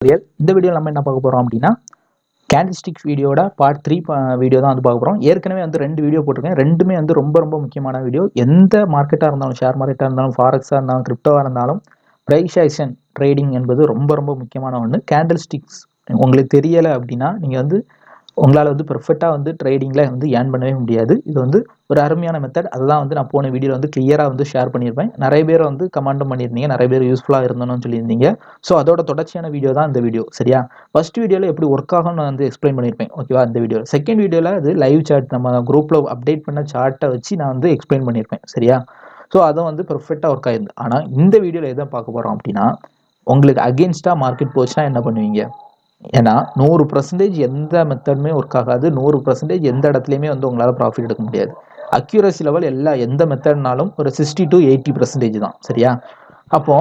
இந்த வீடியோவில் நம்ம என்ன பார்க்க போகிறோம் அப்படின்னா கேண்டில்ஸ்டிக் வீடியோட பார்ட் 3 வீடியோ தான் வந்து பார்க்க போகிறோம். ஏற்கனவே வந்து 2 வீடியோ போட்டிருக்கேன். ரெண்டுமே வந்து ரொம்ப முக்கியமான வீடியோ. எந்த மார்க்கெட்டாக இருந்தாலும், ஷேர் மார்க்கெட்டாக இருந்தாலும், ஃபாரெக்ஸாக இருந்தாலும், கிரிப்டோவாக இருந்தாலும், ப்ரைஸ் ஆக்ஷன் ட்ரேடிங் என்பது ரொம்ப முக்கியமான ஒன்று. கேண்டில்ஸ்டிக்ஸ் உங்களுக்கு தெரியலை அப்படின்னா நீங்கள் வந்து உங்களால் வந்து பெர்ஃபெக்டாக வந்து ட்ரேடிங்கில் வந்து ஏர்ன் பண்ணவே முடியாது. இது வந்து ஒரு அருமையான மெத்தட். அதுதான் வந்து நான் போன வீடியோவில் வந்து கிளியராக வந்து ஷேர் பண்ணியிருப்பேன். நிறைய பேர் வந்து கமெண்ட்டும் பண்ணியிருந்தீங்க, நிறைய பேர் யூஸ்ஃபுல்லாக இருந்தணும்னு சொல்லியிருந்தீங்க. ஸோ அதோட தொடர்ச்சியான வீடியோ தான் இந்த வீடியோ. சரியா? ஃபர்ஸ்ட் வீடியோவில் எப்படி ஒர்க் ஆகும்னு நான் வந்து எக்ஸ்பிளைன் பண்ணியிருப்பேன். ஓகேவா? இந்த வீடியோ செகண்ட் வீடியோவில் அது லைவ் சார்ட் நம்ம குரூப்பில் அப்டேட் பண்ண சார்ட்டை வச்சு நான் வந்து எக்ஸ்பிளைன் பண்ணியிருப்பேன். சரியா? ஸோ அதுவும் வந்து பெர்ஃபெக்டாக ஒர்க் ஆயிருந்து. ஆனால் இந்த வீடியோவில் எதை பார்க்க போகிறோம் அப்படின்னா, உங்களுக்கு அகெயின்ஸ்டாக மார்க்கெட் போச்சுன்னா என்ன பண்ணுவீங்க? ஏன்னா 100% எந்த மெத்தடுமே ஒர்க் ஆகாது. 100% எந்த இடத்துலையுமே வந்து உங்களால் ப்ராஃபிட் எடுக்க முடியாது. அக்யூரசி லெவல் எந்த மெத்தட்னாலும் ஒரு 60 to 80% தான். சரியா? அப்போ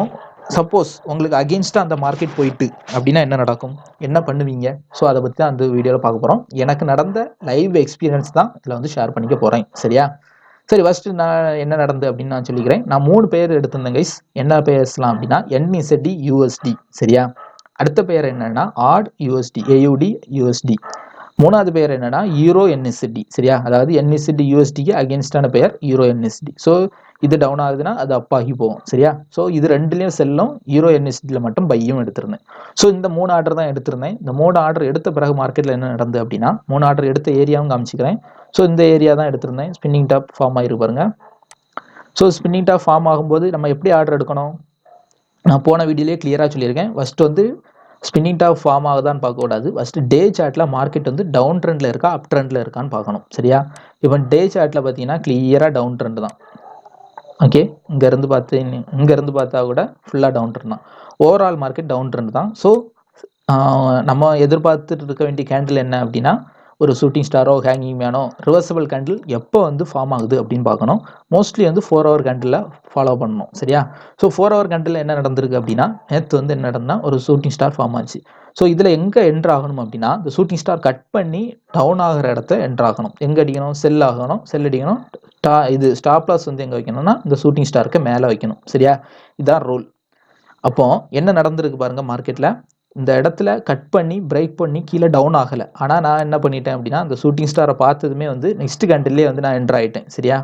சப்போஸ் உங்களுக்கு அகெயின்ஸ்டாக அந்த மார்க்கெட் போயிட்டு அப்படின்னா என்ன நடக்கும், என்ன பண்ணுவீங்க? ஸோ அதை பற்றி தான் அந்த வீடியோவில் பார்க்க போகிறோம். எனக்கு நடந்த லைவ் எக்ஸ்பீரியன்ஸ் தான் இதில் வந்து ஷேர் பண்ணிக்க போகிறேன். சரியா? சரி, ஃபஸ்ட்டு நான் என்ன நடந்தது அப்படின்னு நான் சொல்லிக்கிறேன். நான் 3 பேர் எடுத்திருந்தேன் கைஸ். என்ன பேர்ஸ்லாம் அப்படின்னா NZD USD. சரியா? அடுத்த பெயர் என்னன்னா ஆட் யூஎஸ்டி, AUD USD. மூணாவது பெயர் என்னன்னா யூரோ NSD. சரியா? அதாவது NSD USDக்கு அகேன்ஸ்டான பெயர் யூரோ NSD. ஸோ இது டவுன் ஆகுதுன்னா அது அப் ஆகி போகும். சரியா? ஸோ இது ரெண்டுலேயும் செல்லும், யூரோ NSDயில் மட்டும் பையும் எடுத்திருந்தேன். ஸோ இந்த 3 ஆர்டர் தான் எடுத்திருந்தேன். இந்த 3 ஆர்டர் எடுத்த பிறகு மார்க்கெட்டில் என்ன நடந்தது அப்படின்னா, 3 ஆர்டர் எடுத்த ஏரியாவும் காமிச்சிக்கிறேன். ஸோ இந்த ஏரியா தான் எடுத்திருந்தேன். ஸ்பின்னிங் டாப் ஃபார்ம் ஆகிருக்கு பாருங்க. ஸோ ஸ்பின்னிங் டாப் ஃபார்ம் ஆகும்போது நம்ம எப்படி ஆர்டர் எடுக்கணும், நான் போன வீடியோலேயே கிளியராக சொல்லியிருக்கேன். ஃபஸ்ட்டு வந்து ஸ்பின்னிங் டாப் ஃபார்ம் ஆகுதான்னு பார்க்கக்கூடாது. ஃபஸ்ட்டு டே சார்ட்டில் மார்க்கெட் வந்து டவுன் ட்ரெண்டில் இருக்கா, அப் ட்ரெண்டில் இருக்கான்னு பார்க்கணும். சரியா? இப்போ டே சார்ட்டில் பார்த்தீங்கன்னா கிளியராக டவுன் ட்ரெண்டு தான். ஓகே, இங்கேருந்து பார்த்தா கூட ஃபுல்லாக டவுன் ட்ரெண்ட் தான். ஓவரால் மார்க்கெட் டவுன் ட்ரெண்ட் தான். ஸோ நம்ம எதிர்பார்த்துட்டு இருக்க வேண்டிய கேண்டில் என்ன அப்படின்னா, ஒரு ஷூட்டிங் ஸ்டாரோ ஹேங்கிங் மேனோ ரிவர்சபிள் கேண்டில் எப்போ வந்து ஃபார்ம் ஆகுது அப்படின்னு பார்க்கணும். மோஸ்ட்லி வந்து 4 ஹவர் கேண்டில் ஃபாலோ பண்ணணும். சரியா? ஸோ 4 ஹவர் கேண்டில் என்ன நடந்திருக்கு அப்படின்னா, நேற்று வந்து என்ன நடந்தா ஒரு ஷூட்டிங் ஸ்டார் ஃபார்ம் ஆச்சு. ஸோ இதில் எங்கே என்ட்ரு ஆகணும் அப்படின்னா, இந்த ஷூட்டிங் ஸ்டார் கட் பண்ணி டவுன் ஆகிற இடத்த என்ட்ரு ஆகணும். எங்கே அடிக்கணும்? செல் ஆகணும். செல் அடிக்கணும். இது ஸ்டாப் லாஸ் வந்து எங்கே வைக்கணும்னா இந்த ஷூட்டிங் ஸ்டாருக்கு மேலே வைக்கணும். சரியா? இதுதான் ரூல். அப்போ என்ன நடந்திருக்கு பாருங்க, மார்க்கெட்டில் இந்த இடத்துல கட் பண்ணி பிரேக் பண்ணி கீழே டவுன் ஆகலை. ஆனால் நான் என்ன பண்ணிட்டேன் அப்படின்னா, அந்த ஷூட்டிங் ஸ்டாரை பார்த்ததுமே வந்து நெக்ஸ்ட் கேண்டில்லே வந்து நான் என்ட்ரு ஆகிட்டேன். சரியா?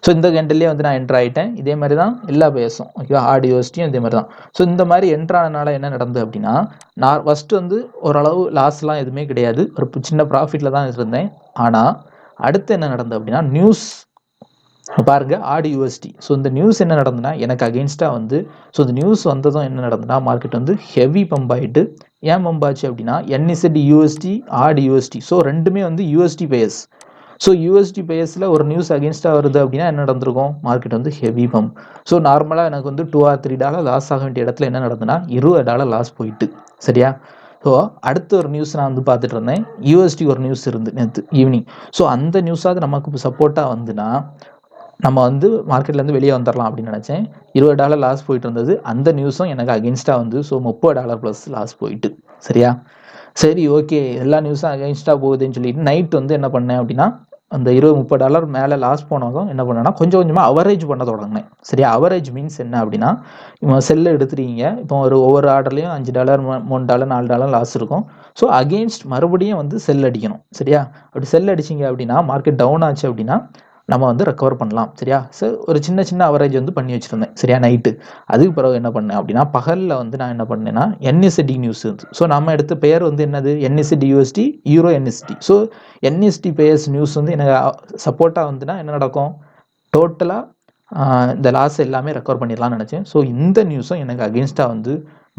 ஸோ இந்த கேண்டில்லே வந்து நான் என்ட்ரு ஆகிட்டேன். இதே மாதிரி தான் எல்லா பேஸும். ஓகேவா? ஆடியோஸ்டியும் இதே மாதிரி தான். ஸோ இந்த மாதிரி என்ட்ரானனால என்ன நடந்தது அப்படின்னா, நான் ஃபஸ்ட்டு வந்து ஓரளவு லாஸ்லாம் எதுவுமே கிடையாது, ஒரு சின்ன ப்ராஃபிட்டில் தான் இருந்தேன். ஆனால் அடுத்து என்ன நடந்தது அப்படின்னா, நியூஸ் பாருங்க, ஆடி யூஎஸ்டி. ஸோ இந்த நியூஸ் என்ன நடந்ததுன்னா எனக்கு அகெயின்ஸ்டாக வந்து, ஸோ இந்த நியூஸ் வந்ததும் என்ன நடந்ததுன்னா மார்க்கெட் வந்து ஹெவி பம்ப் ஆகிட்டு, ஏன் பம்ப் ஆச்சு அப்படின்னா NZD USD ஆடி யூஎஸ்டி. ஸோ ரெண்டுமே வந்து USD பேஸ். ஸோ USD பேஸில் ஒரு நியூஸ் அகெயின்ஸ்டாக வருது அப்படின்னா என்ன நடந்திருக்கும், மார்க்கெட் வந்து ஹெவி பம்ப். ஸோ நார்மலாக எனக்கு வந்து $2 or $3 லாஸ் ஆக வேண்டிய இடத்துல என்ன நடந்ததுன்னா $20 லாஸ் போயிட்டு. சரியா? ஸோ அடுத்த ஒரு நியூஸ் நான் வந்து பார்த்துட்டு இருந்தேன். USD ஒரு நியூஸ் இருந்து நேற்று ஈவினிங். ஸோ அந்த நியூஸாவது நமக்கு சப்போர்ட்டாக வந்துன்னா நம்ம வந்து மார்க்கெட்லேருந்து வெளியே வந்துடலாம் அப்படின்னு நினச்சேன். $20 லாஸ் போயிட்டு இருந்தது. அந்த நியூஸும் எனக்கு அகெயின்ஸ்டாக வந்து, ஸோ $30 ப்ளஸ் லாஸ் போயிட்டு. சரியா? சரி, ஓகே, எல்லா நியூஸும் அகெயின்ஸ்டாக போகுதுன்னு சொல்லிட்டு நைட் வந்து என்ன பண்ணேன் அப்படின்னா, அந்த $20-30 மேலே லாஸ் போனதும் என்ன பண்ணேன்னா கொஞ்சம் கொஞ்சமாக அவரேஜ் பண்ண தொடங்கினேன். சரியா? அவரேஜ் மீன்ஸ் என்ன அப்படின்னா, இப்போ செல்லு எடுத்துட்டீங்க, இப்போ ஒவ்வொரு ஆர்டர்லையும் $5 $3 $4 லாஸ் இருக்கும். ஸோ அகெயின்ஸ்ட் மறுபடியும் வந்து செல் அடிக்கணும். சரியா? அப்படி செல் அடிச்சிங்க அப்படின்னா மார்க்கெட் டவுன் ஆச்சு அப்படின்னா நம்ம வந்து ரெக்கவர் பண்ணலாம். சரியா? ஸோ ஒரு சின்ன அவரேஜ் வந்து பண்ணி வச்சுருந்தேன். சரியா? நைட்டு. அதுக்கு பிறகு என்ன பண்ணேன் அப்படின்னா, பகலில் வந்து நான் என்ன பண்ணேன்னா NSD நியூஸ் இருந்து. ஸோ நம்ம எடுத்த பெயர் வந்து என்னது, NSD USD euro NSD. So NSD base news வந்து எனக்கு சப்போர்ட்டாக வந்துன்னா என்ன நடக்கும், டோட்டலாக இந்த லாஸ் எல்லாமே ரெக்கவர் பண்ணிடலாம்னு நினச்சேன். ஸோ இந்த நியூஸும் எனக்கு அகெயின்ஸ்டாக வந்து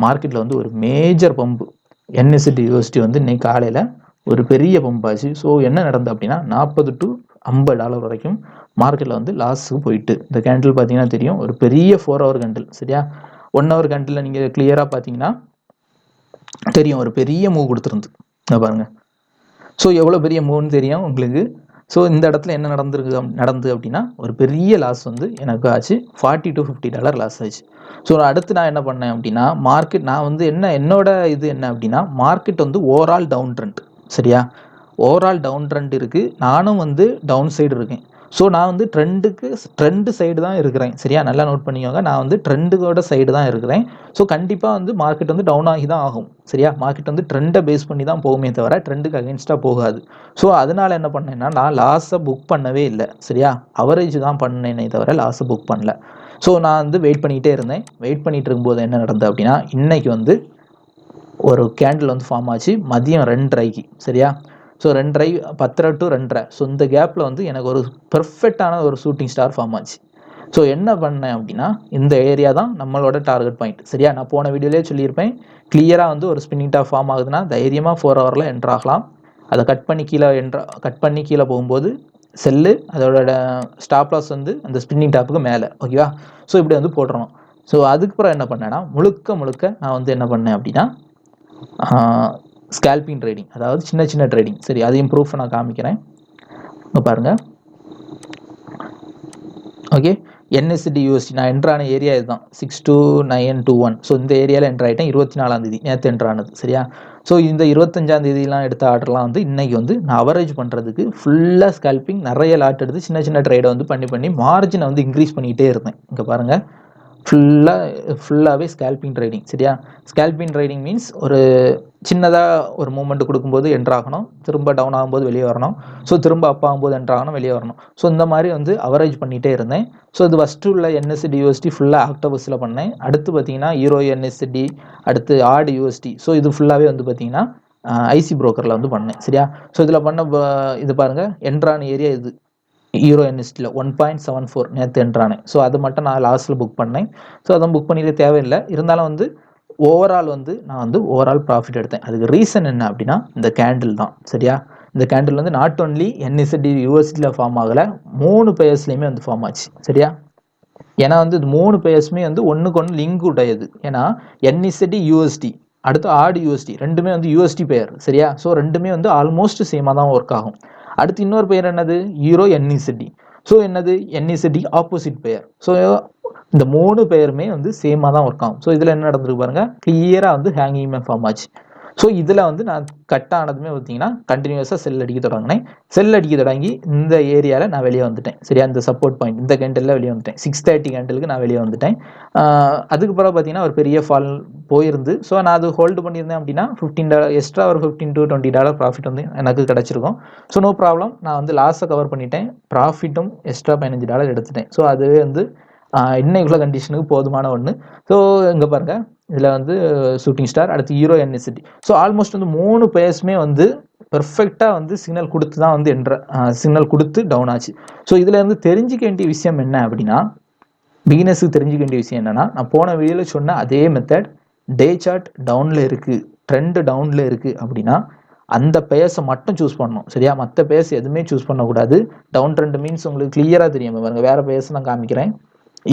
மார்க்கெட்டில் வந்து ஒரு மேஜர் பம்பு. NSD USD வந்து இன்னைக்கு காலையில் ஒரு பெரிய பம்ப் ஆச்சு. ஸோ என்ன நடந்தது அப்படின்னா $40 to $50 வரைக்கும் மார்க்கெட்டில் வந்து லாஸுக்கு போயிட்டு. இந்த கேண்டில் பார்த்தீங்கன்னா தெரியும், ஒரு பெரிய 4 ஹவர் கேண்டில். சரியா? 1 ஹவர் கேண்டில் நீங்கள் கிளியராக பார்த்தீங்கன்னா தெரியும், ஒரு பெரிய மூவ் கொடுத்துருந்து பாருங்க. ஸோ எவ்வளோ பெரிய மூவ்னு தெரியும் உங்களுக்கு. ஸோ இந்த இடத்துல என்ன நடந்தது அப்படின்னா ஒரு பெரிய லாஸ் வந்து எனக்கு ஆச்சு. $40 to $50 லாஸ் ஆச்சு. ஸோ அடுத்து நான் என்ன பண்ணேன் அப்படின்னா, நான் வந்து என்னோட இது என்ன அப்படின்னா, மார்க்கெட் வந்து ஓவரால் டவுன் ட்ரெண்ட். சரியா? ஓவரால் டவுன் ட்ரெண்ட் இருக்குது, நானும் வந்து டவுன் சைடு இருக்கேன். ஸோ நான் வந்து ட்ரெண்டு சைடு தான் இருக்கிறேன். சரியா, நல்லா நோட் பண்ணிக்கோங்க. நான் வந்து ட்ரெண்டோட சைடு தான் இருக்கிறேன். ஸோ கண்டிப்பாக வந்து மார்க்கெட் வந்து டவுன் ஆகி தான் ஆகும். சரியா, மார்க்கெட் வந்து ட்ரெண்டை பேஸ் பண்ணி தான் போகுமே தவிர ட்ரெண்டுக்கு அகேன்ஸ்டாக போகாது. ஸோ அதனால என்ன பண்ணேன்னா, நான் லாஸை புக் பண்ணவே இல்லை. சரியா, அவரேஜ் தான் பண்ணேனே தவிர லாஸை புக் பண்ணல. ஸோ நான் வந்து வெயிட் பண்ணிகிட்டே இருந்தேன். வெயிட் பண்ணிட்டு இருக்கும்போது என்ன நடந்தது அப்படின்னா, இன்னைக்கு வந்து ஒரு கேண்டில் வந்து ஃபார்ம் ஆச்சு மதியம் 2:30க்கு. சரியா, ஸோ 2:30 10:30 to 2:30. ஸோ இந்த கேப்பில் வந்து எனக்கு ஒரு பெர்ஃபெக்டான ஒரு ஷூட்டிங் ஸ்டார் ஃபார்ம் ஆச்சு. ஸோ என்ன பண்ணேன் அப்படின்னா, இந்த ஏரியா தான் நம்மளோட டார்கெட் பாயிண்ட். சரியா, நான் போன வீடியோலேயே சொல்லியிருப்பேன், கிளியராக வந்து ஒரு ஸ்பின்னிங் டாப் ஃபார்ம் ஆகுதுன்னா தைரியமாக 4 ஹவரில் என்ட்ரு ஆகலாம். அதை கட் பண்ணி கீழே போகும்போது செல்லு, அதோட ஸ்டாப் லாஸ் வந்து அந்த ஸ்பின்னிங் டாப்புக்கு மேலே. ஓகேவா, ஸோ இப்படி வந்து போட்டுறணும். ஸோ அதுக்கப்புறம் என்ன பண்ணேன்னா, முழுக்க நான் வந்து என்ன பண்ணேன் அப்படின்னா, ஸ்கேல்பிங் ட்ரேடிங், அதாவது சின்ன சின்ன ட்ரேடிங். சரி, அதையும் ப்ரூஃப் நான் காமிக்கிறேன். இப்போ பாருங்கள். ஓகே, என்எஸ்டி யூஎஸ்டி நான் என்ட்ரான ஏரியா இதுதான், 62921. ஸோ இந்த ஏரியாவில் என்ட்ரு ஆகிட்டேன் 24ஆம் தேதி, நேற்று என்ட்ரானது. சரியா, ஸோ இந்த 25ஆம் தேதியெலாம் எடுத்த ஆர்டர்லாம் வந்து இன்றைக்கி வந்து நான் அவரேஜ் பண்ணுறதுக்கு ஃபுல்லாக ஸ்கேல்பிங், நிறைய லாட் எடுத்து சின்ன சின்ன ட்ரேடை வந்து பண்ணி மார்ஜினை வந்து இன்க்ரீஸ் பண்ணிக்கிட்டே இருந்தேன். இங்கே பாருங்கள், ஃபுல்லாகவே ஸ்கேல்பிங் ட்ரேடிங். சரியா, ஸ்கேல்பிங் ட்ரேடிங் மீன்ஸ் ஒரு சின்னதாக ஒரு மூமெண்ட் கொடுக்கும்போது என்ட்ரு ஆகணும், திரும்ப டவுன் ஆகும்போது வெளியே வரணும், ஸோ திரும்ப அப் ஆகும்போது என்ட்ரு ஆகணும், வெளியே வரணும். ஸோ இந்த மாதிரி வந்து அவரேஜ் பண்ணிகிட்டே இருந்தேன். ஸோ இது ஃபஸ்ட்டு உள்ள என்எஸ்டி யூஎஸ்டி ஃபுல்லாக ஆக்டோபஸில் பண்ணேன். அடுத்து பார்த்தீங்கன்னா ஈரோ என்எஸ்டி, அடுத்து ஆடு யூஎஸ்டி. ஸோ இது ஃபுல்லாகவே வந்து பார்த்தீங்கன்னா ஐசி ப்ரோக்கரில் வந்து பண்ணேன். சரியா, ஸோ இதில் பண்ண இது பாருங்கள், என்ட்ரான ஏரியா இது ஈரோ என்எஸ்டியில் 1.74 நேற்று என்ட்ரானேன். ஸோ அது மட்டும் நான் லாஸ்ட்டில் புக் பண்ணேன். ஸோ அதை புக் பண்ணிட்டு தேவையில்லை, இருந்தாலும் வந்து ஓவரால் வந்து நான் வந்து ஓவரால் ப்ராஃபிட் எடுத்தேன். அதுக்கு ரீசன் என்ன அப்படின்னா, இந்த கேண்டில் தான். சரியா, இந்த கேண்டில் வந்து நாட் ஒன்லி என்எஸ்டி யூஎஸ்டியில் ஃபார்ம் ஆகலை, 3 பேர்ஸ்லையுமே வந்து ஃபார்ம் ஆச்சு. சரியா, ஏன்னா வந்து இது 3 பேர்ஸுமே வந்து ஒன்றுக்கு ஒன்று லிங்க் உடையது. ஏன்னா என்எஸ்டி யூஎஸ்டி அடுத்து ஆடு யூஎஸ்டி ரெண்டுமே வந்து யூஎஸ்டி பெயர். சரியா, ஸோ ரெண்டுமே வந்து ஆல்மோஸ்ட் சேமாக தான் ஒர்க் ஆகும். அடுத்து இன்னொரு பெயர் என்னது, ஈரோ என்இசிடி. ஸோ என்னது, என்இசிடி ஆப்போசிட் பெயர். ஸோ இந்த 3 பெயருமே வந்து சேமாக தான் ஒர்க் ஆகும். ஸோ இதில் என்ன நடந்திருக்கு பாருங்க, கிளியராக வந்து ஹேங்கிங் ஃபார்ம் ஆச்சு. ஸோ இதில் வந்து நான் கட் ஆனதுமே பார்த்தீங்கன்னா கண்டினியூஸாக செல் அடிக்க தொடங்கினேன். செல் அடிக்க தொடங்கி இந்த ஏரியாவில் நான் வெளியே வந்துட்டேன். சரியா, இந்த சப்போர்ட் பாயிண்ட் இந்த கேண்டலில் வெளியே வந்துட்டேன். 630 கேண்டலுக்கு நான் வெளியே வந்துட்டேன். அதுக்கு பிறகு பார்த்தீங்கன்னா ஒரு பெரிய ஃபால் போயிருந்து. ஸோ நான் அது ஹோல்டு பண்ணியிருந்தேன் அப்படின்னா $15 எக்ஸ்ட்ரா ஒரு $15 to $20 ப்ராஃபிட் வந்து எனக்கு கிடச்சிருக்கும். ஸோ நோ ப்ராப்ளம், நான் வந்து லாஸை கவர் பண்ணிட்டேன், ப்ராஃபிட்டும் எக்ஸ்ட்ரா $15 எடுத்துட்டேன். ஸோ அதுவே வந்து இன்னைக்குள்ள கண்டிஷனுக்கு போதுமான ஒன்று. ஸோ இங்கே பாருங்கள், இதில் வந்து ஷூட்டிங் ஸ்டார், அடுத்து ஈரோ என்எஸ்டி. ஸோ ஆல்மோஸ்ட் வந்து 3 பேர்ஸுமே வந்து பெர்ஃபெக்டாக வந்து சிக்னல் கொடுத்து தான் வந்து சிக்னல் கொடுத்து டவுன் ஆச்சு. ஸோ இதில் இருந்து தெரிஞ்சிக்க வேண்டிய விஷயம் என்ன அப்படின்னா, பிகினர்ஸுக்கு தெரிஞ்சிக்க வேண்டிய விஷயம் என்னென்னா, நான் போன வீடியோவில் சொன்ன அதே மெத்தட், டே சார்ட் டவுனில் இருக்குது, ட்ரெண்டு டவுனில் இருக்குது அப்படின்னா அந்த பேஸை மட்டும் சூஸ் பண்ணணும். சரியா, மற்ற பேஸ் எதுவுமே சூஸ் பண்ணக்கூடாது. டவுன் ட்ரெண்ட் மீன்ஸ் உங்களுக்கு கிளியராக தெரியும். பாருங்கள், வேறு பேஸ் நான் காமிக்கிறேன்.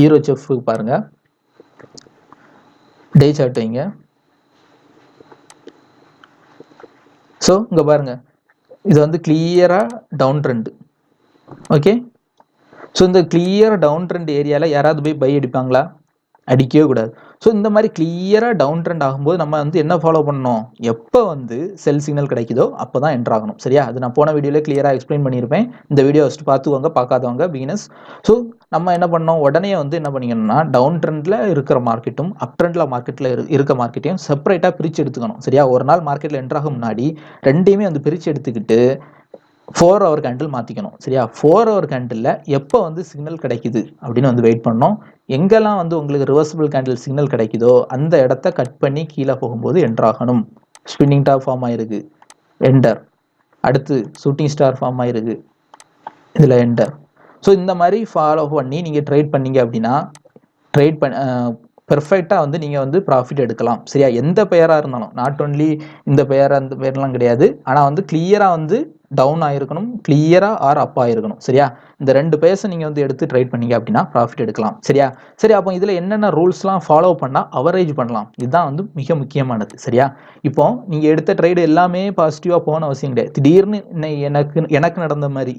ஈரோ செஃப்க்கு பாருங்கள், டே சார்ட் வைங்க. ஸோ இங்கே பாருங்கள், இது வந்து கிளியராக டவுன் ட்ரெண்டு. ஓகே, ஸோ இந்த கிளியராக டவுன் ட்ரெண்ட் ஏரியாவில் யாராவது போய் பை அடிப்பாங்களா? அடிக்கவே கூடாது. ஸோ இந்த மாதிரி கிளியராக டவுன் ட்ரெண்ட் ஆகும்போது நம்ம வந்து என்ன ஃபாலோ பண்ணணும், எப்போ வந்து செல் சிக்னல் கிடைக்குதோ அப்போ தான் என்ட்ரு ஆகணும். சரியா, அது நான் போன வீடியோவில் கிளியராக எக்ஸ்பிளைன் பண்ணியிருப்பேன். இந்த வீடியோ ஃபஸ்ட்டு பார்த்துக்கோங்க, பார்க்காதவங்க பிகினர்ஸ். ஸோ நம்ம என்ன பண்ணோம், உடனே வந்து என்ன பண்ணிக்கணும்னா, டவுன் ட்ரெண்டில் இருக்கிற மார்க்கெட்டும் அப் ட்ரெண்டில் மார்க்கெட்டில் இருக்க மார்க்கெட்டையும் செப்பரேட்டாக பிரித்து எடுத்துக்கணும். சரியா, ஒரு நாள் மார்க்கெட்டில் என்ட்ராக முன்னாடி ரெண்டையுமே வந்து பிரித்து எடுத்துக்கிட்டு 4 ஹவர் கேண்டில் மாற்றிக்கணும். சரியா, 4 ஹவர் கேண்டிலில் எப்போ வந்து சிக்னல் கிடைக்குது அப்படின்னு வந்து வெயிட் பண்ணோம். எங்கெல்லாம் வந்து உங்களுக்கு ரிவர்சிபிள் கேண்டில் சிக்னல் கிடைக்குதோ அந்த இடத்த கட் பண்ணி கீழே போகும்போது என்ட்ரு ஆகணும். ஸ்பின்னிங் டாப் ஃபார்ம் ஆயிருக்கு, என்டர். அடுத்து ஷூட்டிங் ஸ்டார் ஃபார்ம் ஆயிருக்கு, இதில் என்டர். ஸோ இந்த மாதிரி ஃபாலோ பண்ணி நீங்கள் ட்ரேட் பண்ணீங்க அப்படின்னா பெர்ஃபெக்டாக வந்து நீங்கள் வந்து ப்ராஃபிட் எடுக்கலாம். சரியா, எந்த பெயராக இருந்தாலும், நாட் ஒன்லி இந்த பெயர் அந்த பெயர்லாம் கிடையாது, ஆனால் வந்து கிளியராக வந்து டவுன் ஆகிருக்கணும், கிளியராக ஆர் அப் ஆகிருக்கணும். சரியா, இந்த 2 பேர்ஸை நீங்கள் வந்து எடுத்து ட்ரேட் பண்ணீங்க அப்படின்னா ப்ராஃபிட் எடுக்கலாம். சரியா, சரி, அப்போ இதில் என்னென்ன ரூல்ஸ்லாம் ஃபாலோ பண்ணால் அவரேஜ் பண்ணலாம், இதுதான் வந்து மிக முக்கியமானது. சரியா, இப்போ நீங்கள் எடுத்த ட்ரேடு எல்லாமே பாசிட்டிவாக போகணும் அவசியம் கிடையாது. திடீர்னு எனக்கு நடந்த மாதிரி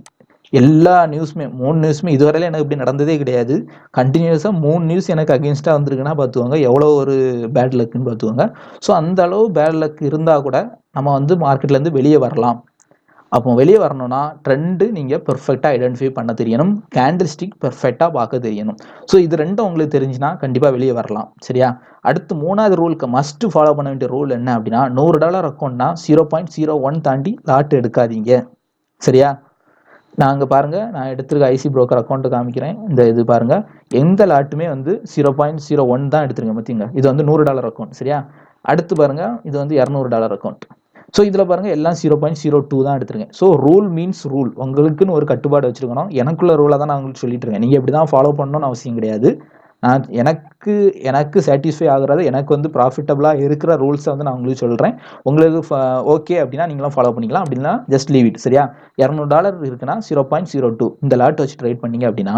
எல்லா நியூஸுமே 3 நியூஸுமே இதுவரையில எனக்கு இப்படி நடந்ததே கிடையாது. கண்டினியூஸாக 3 நியூஸ் எனக்கு அகேன்ஸ்டாக வந்திருக்குன்னா பார்த்துக்கோங்க எவ்வளோ ஒரு பேட் லக்குன்னு பார்த்துக்கோங்க. ஸோ அந்த அளவு பேட் லக் இருந்தால் கூட நம்ம வந்து மார்க்கெட்லேருந்து வெளியே வரலாம். அப்போ வெளியே வரணும்னா ட்ரெண்டு நீங்கள் பெர்ஃபெக்டாக ஐடென்டிஃபை பண்ண தெரியணும், கேண்டில் ஸ்டிக் பெர்ஃபெக்டாக பார்க்க தெரியணும். ஸோ இது ரெண்டும் உங்களுக்கு தெரிஞ்சுன்னா கண்டிப்பாக வெளியே வரலாம். சரியா? அடுத்து 3வது ரூலுக்கு மஸ்ட்டு ஃபாலோ பண்ண வேண்டிய ரூல் என்ன அப்படின்னா, $100 அக்கௌண்ட்னா 0.01 தாண்டி லாட் எடுக்காதீங்க. சரியா? நாங்கள் பாருங்கள், நான் எடுத்துருக்க ஐசி புரோக்கர் அக்கௌண்ட்டு காமிக்கிறேன். இந்த இது பாருங்கள், எந்த லாட்டுமே வந்து 0.01 தான் எடுத்துருங்க. பார்த்திங்க, இது வந்து $100 அக்கௌண்ட். சரியா? அடுத்து பாருங்கள், இது வந்து $200 அக்கௌண்ட். ஸோ இதில் பாருங்கள் எல்லாம் 0.02 தான் எடுத்துருங்க. So rule means rule. உங்களுக்குன்னு ஒரு கட்டுப்பாடு வச்சுருக்கணும். எனக்குள்ள ரூலை தான் நான் உங்களுக்கு சொல்லிட்டு இருக்கேன். நீங்கள் இப்படி தான் ஃபாலோ பண்ணணும்னு அவசியம் கிடையாது. நான் எனக்கு சாட்டிஸ்ஃபை ஆகுறது, எனக்கு வந்து ப்ராஃபிட்டபுளாக இருக்கிற ரூல்ஸை வந்து நான் உங்களுக்கு சொல்கிறேன். உங்களுக்கு ஓகே அப்படின்னா நீங்களும் ஃபாலோ பண்ணிக்கலாம், அப்படின்னா ஜஸ்ட் லீவ் இட். சரியா? $200 இருக்குன்னா 0.02 இந்த லாட் வச்சு ட்ரேட் பண்ணீங்க அப்படின்னா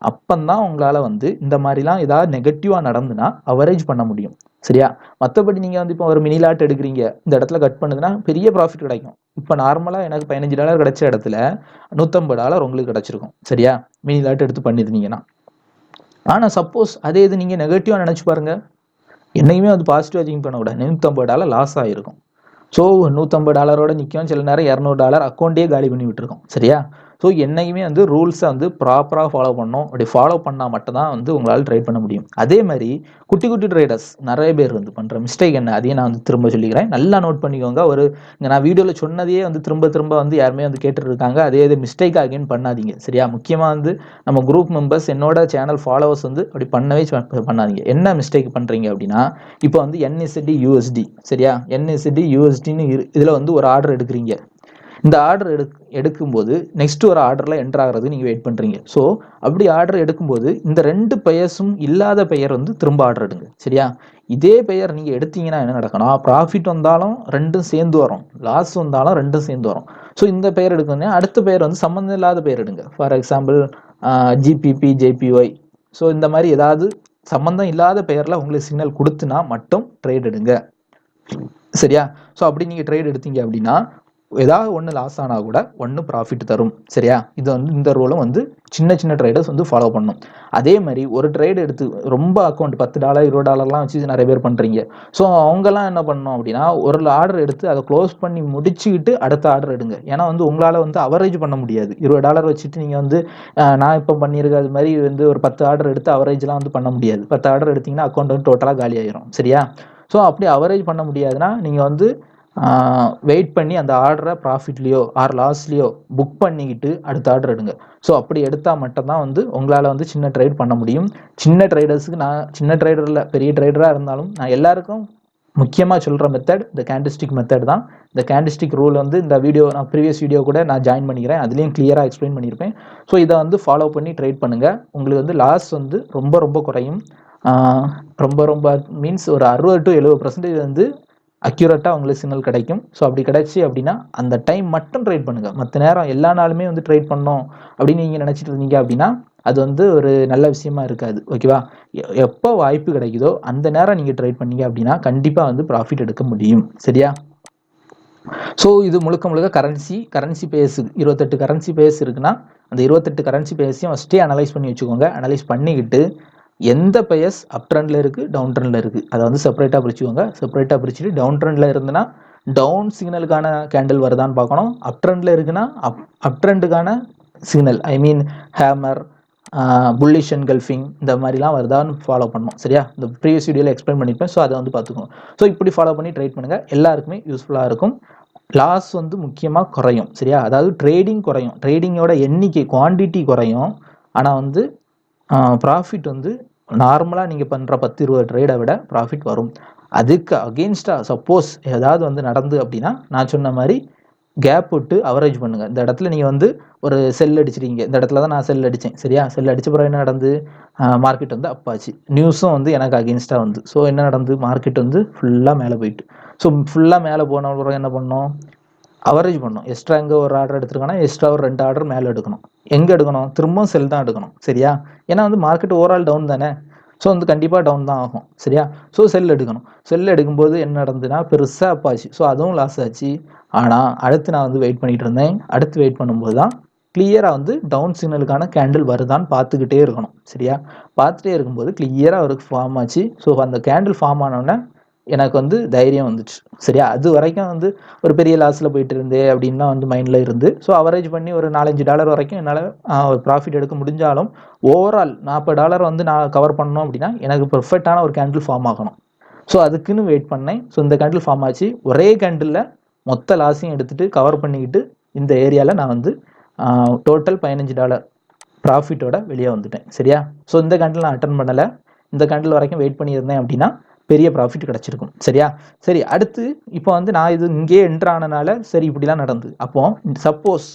அப்பந்தான் உங்களால் வந்து இந்த மாதிரிலாம் ஏதாவது நெகட்டிவாக நடந்துன்னா அவரேஜ் பண்ண முடியும். சரியா? மற்றபடி நீங்கள் வந்து இப்போ ஒரு மினி லாட் எடுக்கிறீங்க, இந்த இடத்துல கட் பண்ணுதுன்னா பெரிய ப்ராஃபிட் கிடைக்கும். இப்போ நார்மலாக எனக்கு $15 கிடைச்ச இடத்துல $150 உங்களுக்கு கிடைச்சிருக்கும். சரியா? மினி லாட் எடுத்து பண்ணியிருந்தீங்கன்னா. ஆனால் சப்போஸ் அதே இது நீங்கள் நெகட்டிவாக நினச்சி பாருங்கள், என்னைக்குமே அது பாசிட்டிவாக திங்க் பண்ணக்கூடாது. $150 லாஸ் ஆகிருக்கும். ஸோ $150 நிற்கும், சில நேரம் $200 அக்கௌண்ட்டே காலி பண்ணி விட்டுருக்கோம். சரியா? ஸோ என்னைக்குமே வந்து ரூல்ஸை வந்து ப்ராப்பராக ஃபாலோ பண்ணணும். அப்படி ஃபாலோ பண்ணால் மட்டும்தான் வந்து உங்களால் ட்ரேட் பண்ண முடியும். அதே மாதிரி குட்டி குட்டி ட்ரேடர்ஸ் நிறைய பேர் வந்து பண்ணுற மிஸ்டேக் என்ன, அதையும் நான் வந்து திரும்ப சொல்லிக்கிறேன். நல்லா நோட் பண்ணிக்கோங்க. நான் வீடியோவில் சொன்னதையே வந்து திரும்ப திரும்ப வந்து யாருமே வந்து கேட்டுட்டு இருக்காங்க. அதே மிஸ்டேக் அகைன் பண்ணாதீங்க. சரியா? முக்கியமாக வந்து நம்ம குரூப் மெம்பர்ஸ், என்னோட சேனல் ஃபாலோவர்ஸ் வந்து அப்படி பண்ணவே பண்ணாதீங்க. என்ன மிஸ்டேக் பண்ணுறீங்க அப்படின்னா, இப்போ வந்து NSD USD. சரியா? NSD USDன்னு இதில் வந்து ஒரு ஆர்டர் எடுக்கிறீங்க. இந்த ஆர்டர் எடுக்கும்போது நெக்ஸ்ட் ஒரு ஆர்டரில் என்டர் ஆகிறது நீங்கள் வெயிட் பண்ணுறீங்க. ஸோ அப்படி ஆர்டர் எடுக்கும்போது இந்த 2 பெயர்ஸும் இல்லாத பெயர் வந்து திரும்ப ஆர்டர் எடுங்க. சரியா? இதே பெயர் நீங்கள் எடுத்தீங்கன்னா என்ன நடக்கணும், ப்ராஃபிட் வந்தாலும் ரெண்டும் சேர்ந்து வரும், லாஸ் வந்தாலும் ரெண்டும் சேர்ந்து வரும். ஸோ இந்த பெயர் எடுக்கணும், அடுத்த பெயர் வந்து சம்மந்தம் இல்லாத பெயர் எடுங்க. For example GPP JPY. So இந்த மாதிரி ஏதாவது சம்மந்தம் இல்லாத பெயரில் உங்களுக்கு சிக்னல் கொடுத்துனா மட்டும் ட்ரேட் எடுங்க. சரியா? ஸோ அப்படி நீங்கள் ட்ரேட் எடுத்தீங்க அப்படின்னா ஏதாவது ஒன்று லாஸ் ஆனால் கூட ஒன்று ப்ராஃபிட் தரும். சரியா? இது வந்து இந்த ரூலும் வந்து சின்ன சின்ன ட்ரேடர்ஸ் வந்து ஃபாலோ பண்ணணும். அதே மாதிரி ஒரு ட்ரேட் எடுத்து ரொம்ப அக்கௌண்ட் $10 $20 வச்சு நிறைய பேர் பண்ணுறீங்க. ஸோ அவங்கெல்லாம் என்ன பண்ணணும் அப்படின்னா, ஒரு ஆர்டர் எடுத்து அதை க்ளோஸ் பண்ணி முடிச்சுக்கிட்டு அடுத்த ஆர்டர் எடுங்க. ஏன்னா வந்து உங்களால் வந்து அவரேஜ் பண்ண முடியாது. $20 வச்சுட்டு நீங்கள் வந்து நான் இப்போ பண்ணியிருக்க அது மாதிரி வந்து ஒரு 10 ஆர்டர் எடுத்து அவரேஜ்லாம் வந்து பண்ண முடியாது. 10 ஆர்டர் எடுத்திங்கன்னா அக்கௌண்ட் வந்து டோட்டலாக காலி ஆயிரும். சரியா? ஸோ அப்படி அவரேஜ் பண்ண முடியாதுன்னா நீங்கள் வந்து வெயிட் பண்ணி அந்த ஆர்டரை ப்ராஃபிட்லேயோ ஆர் லாஸ்லேயோ புக் பண்ணிக்கிட்டு அடுத்த ஆர்டர் எடுங்க. ஸோ அப்படி எடுத்தால் மட்டும்தான் வந்து உங்களால் வந்து சின்ன ட்ரேட் பண்ண முடியும். சின்ன ட்ரேடர்ஸுக்கு, நான் சின்ன ட்ரேடரில் பெரிய ட்ரேடராக இருந்தாலும் நான் எல்லாருக்கும் முக்கியமாக சொல்கிற மெத்தட் இந்த கேண்டில்ஸ்டிக் மெத்தட் தான். இந்த கேண்டில்ஸ்டிக் ரூல் வந்து இந்த வீடியோ நான் ப்ரீவியஸ் வீடியோ கூட நான் ஜாயின் பண்ணிக்கிறேன், அதுலேயும் கிளியராக எக்ஸ்பிளைன் பண்ணியிருப்பேன். ஸோ இதை வந்து ஃபாலோ பண்ணி ட்ரேட் பண்ணுங்கள். உங்களுக்கு வந்து லாஸ் வந்து ரொம்ப ரொம்ப குறையும். ரொம்ப ரொம்ப மீன்ஸ் ஒரு 60 to 70% வந்து அக்யூரேட்டாக உங்களுக்கு சிக்னல் கிடைக்கும். ஸோ அப்படி கிடைச்சி அப்படின்னா அந்த டைம் மட்டும் ட்ரேட் பண்ணுங்கள். மற்ற நேரம் எல்லா நாளுமே வந்து ட்ரேட் பண்ணோம் அப்படின்னு நீங்கள் நினச்சிட்டு இருந்தீங்க அப்படின்னா அது வந்து ஒரு நல்ல விஷயமா இருக்காது. ஓகேவா? எப்போ வாய்ப்பு கிடைக்குதோ அந்த நேரம் நீங்கள் ட்ரேட் பண்ணீங்க அப்படின்னா கண்டிப்பாக வந்து ப்ராஃபிட் எடுக்க முடியும். சரியா? ஸோ இது முழுக்க முழுக்க கரன்சி பேஸ் 28 கரன்சி பேஸ் இருக்குன்னா அந்த 28 கரன்சி பேஸையும் ஃபஸ்ட்டே அனலைஸ் பண்ணி வச்சுக்கோங்க. அனலைஸ் பண்ணிக்கிட்டு எந்த பெயர்ஸ் அப் ட்ரெண்டில் இருக்குது, டவுன் ட்ரெண்டில் இருக்குது, அதை வந்து செப்பரேட்டாக பிரிச்சுக்கோங்க. செப்பரேட்டாக பிரிச்சுட்டு டவுன் ட்ரெண்டில் இருந்துன்னா டவுன் சிக்னலுக்கான கேண்டில் வருதான்னு பார்க்கணும். அப் ட்ரெண்டில் இருக்குன்னா அப் ட்ரெண்டுக்கான சிக்னல், ஐ மீன் ஹேமர், புல்லிஷ் என்கல்ஃபிங் இந்த மாதிரிலாம் வருதான்னு ஃபாலோ பண்ணணும். சரியா? இந்த ப்ரீவியஸ் வீடியோவில் எக்ஸ்பிளைன் பண்ணியிருப்பேன். ஸோ அதை வந்து பார்த்துக்கோங்க. ஸோ இப்படி ஃபாலோ பண்ணி ட்ரேட் பண்ணுங்கள். எல்லாருக்குமே யூஸ்ஃபுல்லாக இருக்கும். லாஸ் வந்து முக்கியமாக குறையும். சரியா? அதாவது ட்ரேடிங் குறையும், ட்ரேடிங்கோட எண்ணிக்கை குவான்டிட்டி குறையும். ஆனால் வந்து ப்ராஃபிட் வந்து நார்மலாக நீங்கள் பண்ணுற 10-20 ட்ரேடை விட ப்ராஃபிட் வரும். அதுக்கு அகெயின்ஸ்டாக சப்போஸ் ஏதாவது வந்து நடந்து அப்படின்னா நான் சொன்ன மாதிரி கேப் விட்டு அவரேஜ் பண்ணுங்கள். இந்த இடத்துல நீங்கள் வந்து ஒரு செல் அடிச்சிருக்கீங்க, இந்த இடத்துல தான் நான் செல் அடித்தேன். சரியா? செல் அடித்த பிறகு என்ன நடந்து, மார்க்கெட் வந்து அப்பாச்சு, நியூஸும் வந்து எனக்கு அகெயின்ஸ்டாக வந்து. ஸோ என்ன நடந்து, மார்க்கெட் வந்து ஃபுல்லாக மேலே போயிட்டு. ஸோ ஃபுல்லாக மேலே போன பிறகு என்ன பண்ணோம், அவரேஜ் பண்ணணும். எக்ஸ்ட்ரா எங்கே ஒரு ஆர்டர் எடுத்துருக்கோன்னா எக்ஸ்ட்ரா ஒரு 2 ஆர்டர் மேலே எடுக்கணும். எங்கே எடுக்கணும், திரும்பவும் செல் தான் எடுக்கணும். சரியா? ஏன்னா வந்து மார்க்கெட் ஓவரால் டவுன் தானே. ஸோ வந்து கண்டிப்பாக டவுன் தான் ஆகும். சரியா? ஸோ செல் எடுக்கணும். செல் எடுக்கும்போது என்ன நடந்துன்னா பெருசாக அப்பாச்சு. ஸோ அதுவும் லாஸ் ஆச்சு. ஆனால் அடுத்து நான் வந்து வெயிட் பண்ணிகிட்டு இருந்தேன். அடுத்து வெயிட் பண்ணும்போது தான் கிளியராக வந்து டவுன் சிக்னலுக்கான கேண்டில் வருதான்னு பார்த்துக்கிட்டே இருக்கணும். சரியா? பார்த்துட்டே இருக்கும்போது கிளியராக அவருக்கு ஃபார்ம் ஆச்சு. ஸோ அந்த கேண்டில் ஃபார்ம் ஆனோடனே எனக்கு வந்து தைரியம் வந்துச்சு. சரியா? அது வரைக்கும் வந்து ஒரு பெரிய லாஸ்ல போயிட்டு இருந்தேன் அப்படின்னு தான் வந்து மைண்ட்ல இருந்து. ஸோ அவரேஜ் பண்ணி ஒரு $4, $5 வரைக்கும் என்னால ஒரு ப்ராஃபிட் எடுக்க முடிஞ்சாலும், ஓவரால் $40 வந்து நான் கவர் பண்ணணும் அப்படின்னா, எனக்கு பெர்ஃபெக்ட்டான ஒரு கேண்டில் ஃபார்ம் ஆகணும். ஸோ அதுக்குன்னு வெயிட் பண்ணேன். ஸோ இந்த கேண்டில் ஃபார்ம் ஆச்சு. ஒரே கேண்டில்ல மொத்த லாஸையும் எடுத்துட்டு கவர் பண்ணிக்கிட்டு இந்த ஏரியால நான் வந்து டோட்டல் $15 ப்ராஃபிட்டோட வெளியே வந்துட்டேன். சரியா? ஸோ இந்த கேண்டில் நான் அட்டெண்ட் பண்ணல. இந்த கேண்டில் வரைக்கும் வெயிட் பண்ணியிருந்தேன் அப்படின்னா, பெரிய ப்ராஃபிட் கிடைச்சிருக்கும். சரியா? சரி, அடுத்து இப்போ வந்து நான் இது இங்கேயே என்டர் ஆனனால சரி இப்படிலாம் நடந்தது. அப்போ சப்போஸ்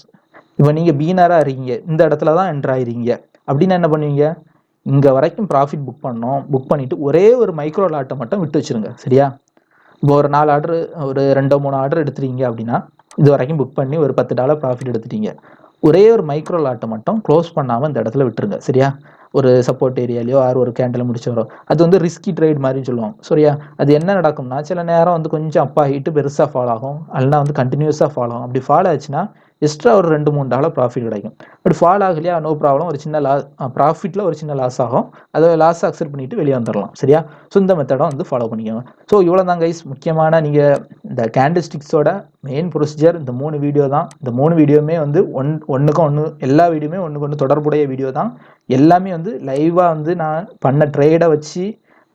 இப்போ நீங்க பிகினரா இருக்கீங்க, இந்த இடத்துல தான் என்டர் ஆயிருக்கீங்க அப்படின்னா என்ன பண்ணுவீங்க? இங்க வரைக்கும் ப்ராஃபிட் புக் பண்ணோம். புக் பண்ணிட்டு ஒரே ஒரு மைக்ரோ லாட்டை மட்டும் விட்டு வச்சிருங்க. சரியா? இப்போ ஒரு 4 ஆர்டர், ஒரு 2 3 ஆர்டர் எடுத்துறீங்க அப்படின்னா, இது வரைக்கும் புக் பண்ணி ஒரு $10 ப்ராஃபிட் எடுத்துட்டீங்க. ஒரே ஒரு மைக்ரோ லாட்டை மட்டும் க்ளோஸ் பண்ணாம இந்த இடத்துல விட்டுருங்க. சரியா? ஒரு சப்போர்ட் ஏரியாலயோ ஒரு கேண்டில் முடிச்சு வரும். அது வந்து ரிஸ்கி ட்ரேட் மாதிரி சொல்லுவாங்க. சரியா? அது என்ன நடக்கும்னா, சில நேரம் வந்து கொஞ்சம் அப் ஆகிட்டு பெருசா ஃபால் ஆகும். இல்லைனா வந்து கண்டினியூஸா ஃபால் ஆகும். அப்படி ஃபால் ஆச்சுன்னா எக்ஸ்ட்ரா ஒரு $2 $3 ப்ராஃபிட் கிடைக்கும். பட் ஃபால் ஆகலையா, நோ ப்ராப்ளம். ஒரு சின்ன ப்ராஃபிட்ல ஒரு சின்ன லாஸ் ஆகும். அதை லாஸ் அக்செப்ட் பண்ணிட்டு வெளியே வந்துடலாம். சரியா? ஸோ இந்த மெத்தடை வந்து ஃபாலோ பண்ணிக்கோங்க. ஸோ இவ்வளோ தான் கைஸ். முக்கியமான நீங்கள் இந்த கேண்டில்ஸ்டிக்ஸோட மெயின் ப்ரொசீஜர் இந்த 3 வீடியோ தான். இந்த 3 வீடியோவுமே வந்து ஒன்றுக்கும் ஒன்று, எல்லா வீடியோமே ஒன்றுக்கு ஒன்று தொடர்புடைய வீடியோ தான். எல்லாமே வந்து லைவாக வந்து நான் பண்ண ட்ரேடை வச்சு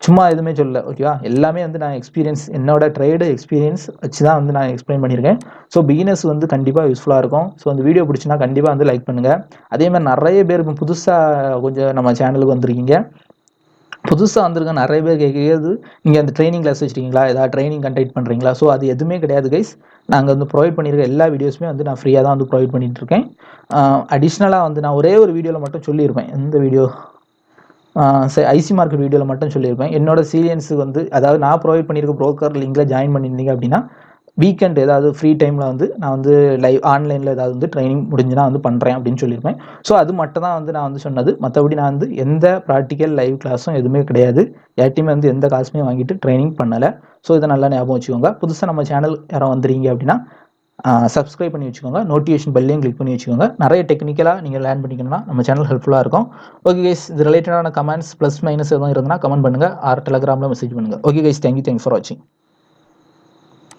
சும்மா எதுவுமே சொல்லல. ஓகேவா? எல்லாமே வந்து நான் எக்ஸ்பீரியன்ஸ், என்னோட ட்ரேடு எக்ஸ்பீரியன்ஸ் வச்சு தான் வந்து நான் எக்ஸ்பிளைன் பண்ணியிருக்கேன். ஸோ பிகினர்ஸ் வந்து கண்டிப்பாக யூஸ்ஃபுல்லாக இருக்கும். ஸோ அந்த வீடியோ பிடிச்சினா கண்டிப்பாக வந்து லைக் பண்ணுங்கள். அதே மாதிரி நிறைய பேர் இப்போ புதுசாக கொஞ்சம் நம்ம சேனலுக்கு வந்திருக்கீங்க. புதுசாக வந்திருக்க நிறைய பேர் கேட்குறது, நீங்கள் அந்த ட்ரைனிங் கிளாஸ் வச்சுருக்கீங்களா, ஏதாவது ட்ரைனிங் கண்டக்ட் பண்ணுறீங்களா? ஸோ அது எதுவுமே கிடையாது கைஸ். நாங்கள் வந்து ப்ரொவைட் பண்ணியிருக்க எல்லா வீடியோஸுமே வந்து நான் ஃப்ரீயாக தான் வந்து ப்ரொவைட் பண்ணிட்டு இருக்கேன். அடிஷ்னலாக வந்து நான் ஒரே ஒரு வீடியோவில் மட்டும் சொல்லியிருப்பேன். எந்த வீடியோ? ஐசி மார்க்கெட் வீடியோவில் மட்டும் சொல்லியிருப்பேன். என்னோட சீரியன்ஸுக்கு வந்து, அதாவது நான் ப்ரொவைட் பண்ணியிருக்க ப்ரோக்கர் லிங்கில் ஜாயின் பண்ணியிருந்தீங்க அப்படின்னா, வீக்கெண்ட் ஏதாவது ஃப்ரீ டைமில் வந்து நான் வந்து லைவ் ஆன்லைனில் ஏதாவது வந்து ட்ரைனிங் முடிஞ்சுனா வந்து பண்ணுறேன் அப்படின்னு சொல்லியிருப்பேன். ஸோ அது மட்டும் தான் வந்து நான் வந்து சொன்னது. மற்றபடி நான் வந்து எந்த ப்ராக்டிக்கல் லைவ் கிளாஸும் எதுவுமே கிடையாது. யார்ட்டையுமே வந்து எந்த காசுமே வாங்கிட்டு ட்ரைனிங் பண்ணலை. ஸோ இதை நல்லா ஞாபகம் வச்சுக்கோங்க. புதுசாக நம்ம சேனல் யாரும் வந்துறீங்க அப்படின்னா சப்ஸ்கிரைப் பண்ணி வச்சுக்கோங்க. நோட்டிஃபிகேஷன் பெல்லையும் கிளிக் பண்ணி வச்சுக்கோங்க. நிறைய டெக்னிக்கலாக நீங்கள் லேர்ன் பண்ணிக்கணும்னா நம்ம சேனல் ஹெல்ப்ஃபுல்லாக இருக்கும். ஓகே கைஸ், இது ரிலேட்டடான கமெண்ட்ஸ் ப்ளஸ் மைனஸ் எதுவும் இருந்ததுன்னா கமெண்ட் பண்ணுங்கள். டெலகிராமில் மெசேஜ் பண்ணுங்கள். ஓகே கைஸ், தேங்க்யூ ஃபார் வாட்சிங்.